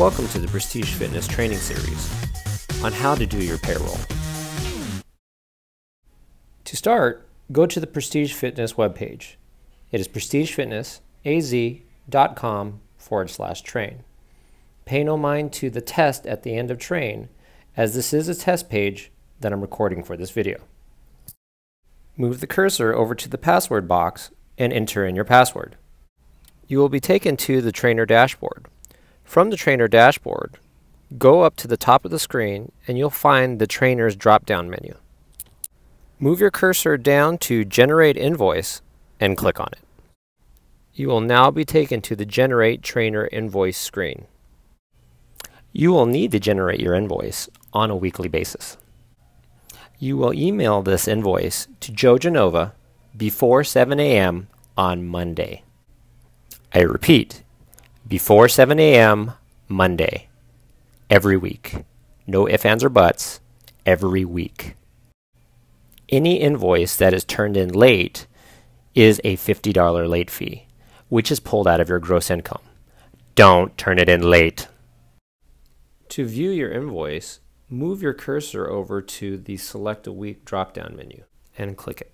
Welcome to the Prestige Fitness training series on how to do your payroll. To start, go to the Prestige Fitness webpage. It is prestigefitnessaz.com/train. Pay no mind to the test at the end of train, as this is a test page that I'm recording for this video. Move the cursor over to the password box and enter in your password. You will be taken to the trainer dashboard. From the trainer dashboard, go up to the top of the screen and you'll find the trainer's drop-down menu. Move your cursor down to Generate Invoice and click on it. You will now be taken to the Generate Trainer Invoice screen. You will need to generate your invoice on a weekly basis. You will email this invoice to Joe Genova before 7 a.m. on Monday. I repeat, before 7 a.m. Monday, every week. No ifs, ands, or buts, every week. Any invoice that is turned in late is a $50 late fee, which is pulled out of your gross income. Don't turn it in late. To view your invoice, move your cursor over to the Select a Week drop-down menu and click it.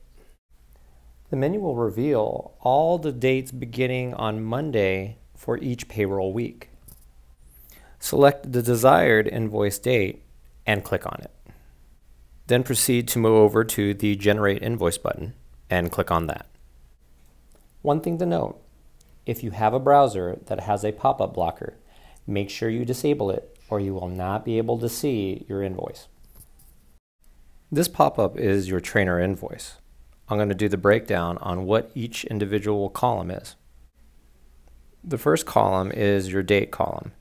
The menu will reveal all the dates beginning on Monday for each payroll week. Select the desired invoice date and click on it. Then proceed to move over to the Generate Invoice button and click on that. One thing to note, if you have a browser that has a pop-up blocker, make sure you disable it or you will not be able to see your invoice. This pop-up is your trainer invoice. I'm going to do the breakdown on what each individual column is. The first column is your date column.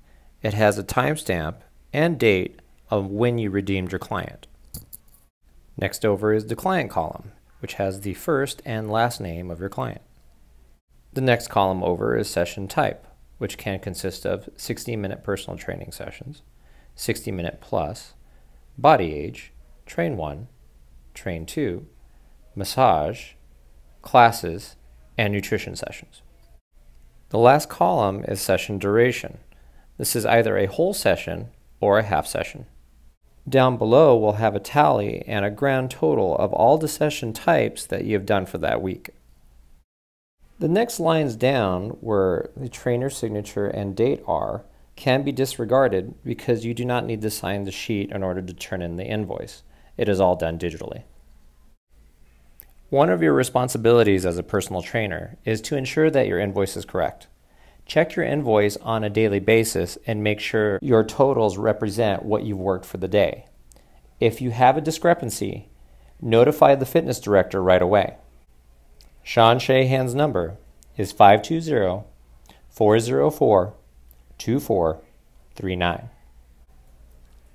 It has a timestamp and date of when you redeemed your client. Next over is the client column, which has the first and last name of your client. The next column over is session type, which can consist of 60-minute personal training sessions, 60-minute plus, body age, train 1, train 2, massage, classes, and nutrition sessions. The last column is session duration. This is either a whole session or a half session. Down below we'll have a tally and a grand total of all the session types that you have done for that week. The next lines down, where the trainer signature and date are, can be disregarded because you do not need to sign the sheet in order to turn in the invoice. It is all done digitally. One of your responsibilities as a personal trainer is to ensure that your invoice is correct. Check your invoice on a daily basis and make sure your totals represent what you've worked for the day. If you have a discrepancy, notify the fitness director right away. Sean Shahan's number is 520-404-2439.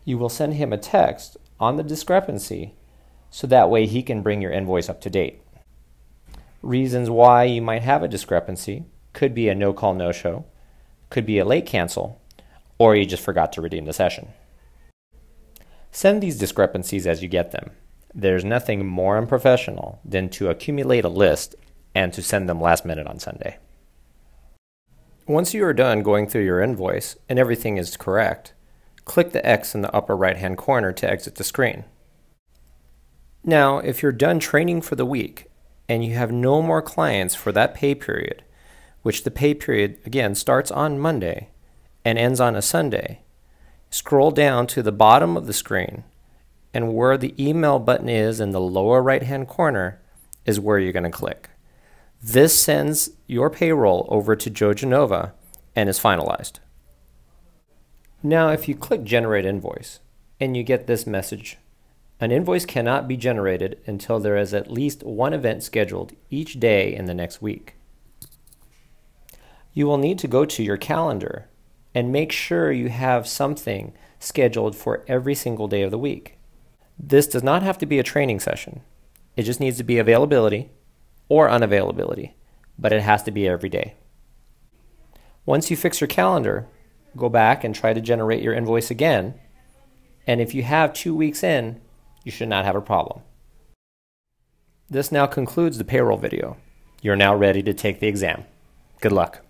You will send him a text on the discrepancy so that way he can bring your invoice up to date. Reasons why you might have a discrepancy could be a no-call, no-show, could be a late cancel, or you just forgot to redeem the session. Send these discrepancies as you get them. There's nothing more unprofessional than to accumulate a list and to send them last minute on Sunday. Once you are done going through your invoice and everything is correct, click the X in the upper right-hand corner to exit the screen. Now, if you're done training for the week and you have no more clients for that pay period, which the pay period, again, starts on Monday and ends on a Sunday, scroll down to the bottom of the screen, and where the email button is in the lower right-hand corner is where you're going to click. This sends your payroll over to Joe Genova and is finalized. Now, if you click Generate Invoice and you get this message, an invoice cannot be generated until there is at least one event scheduled each day in the next week. You will need to go to your calendar and make sure you have something scheduled for every single day of the week. This does not have to be a training session. It just needs to be availability or unavailability, but it has to be every day. Once you fix your calendar, go back and try to generate your invoice again, and if you have 2 weeks in, you should not have a problem. This now concludes the payroll video. You're now ready to take the exam. Good luck.